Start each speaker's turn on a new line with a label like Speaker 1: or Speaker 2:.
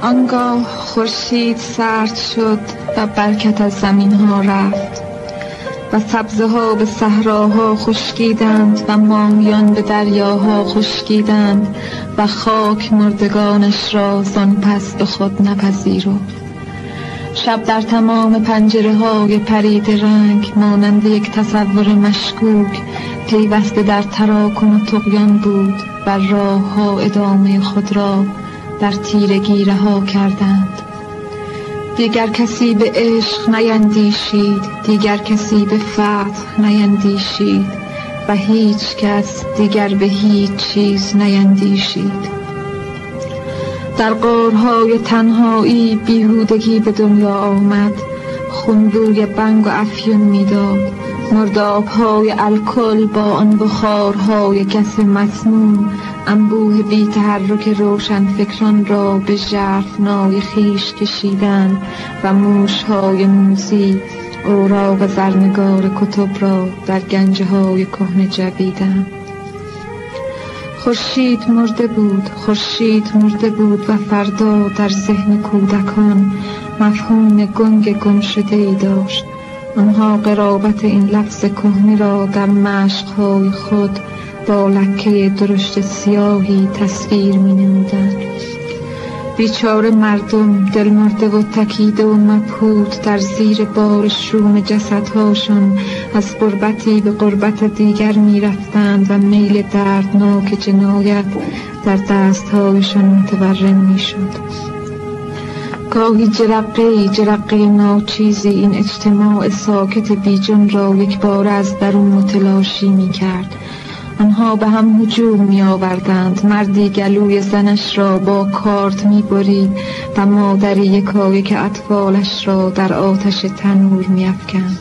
Speaker 1: آنگاه خورشید سرد شد و برکت از زمین ها رفت و سبزه ها به صحراها خشکیدند و ماهیان به دریاها خشکیدند و خاک مردگانش را زان پس به خود نپذیرفت. شب در تمام پنجره های پرید رنگ مانند یک تصور مشکوک پیوسته در تراکم و طغیان بود و راه ها ادامه خود را در تیرگی رها کردند. دیگر کسی به عشق نیندیشید، دیگر کسی به فتح نیندیشید و هیچ کس دیگر به هیچ چیز نیندیشید. در غارهای تنهایی بیهودگی به دنیا آمد، خونبوی بنگ و افیون میداد. مرداب‌های الکل با آن بخارهای گس مسموم انبوه بی تحرک روشن فکران را به ژرفنای خویش کشیدند و موش‌های موذی اوراق زرنگار کتب را در گنجه‌های کهنه جویدند. خورشید مرده بود، خورشید مرده بود و فردا در ذهن کودکان مفهوم گنگ گم شده‌ای داشت. آنها قرابت این لفظ کهنه را در مشق‌های خود با لکه درشت سیاهی تصویر می‌نمودند. بیچاره مردم دل مرده و تکیده و مبهوت در زیر بار شوم جسدهاشان از غربتی به غربت دیگر می‌رفتند و میل دردناک جنایت در دستهایشان متورم می‌شد. گاهی جرقه ناچیزی این اجتماع ساکت بیجان را یک بار از درون متلاشی می‌کرد. آنها به هم هجوم می‌آوردند. مردی گلوی زنش را با کارد می‌برید و مادری یکایک اطفالش را در آتش تنور می‌افکند.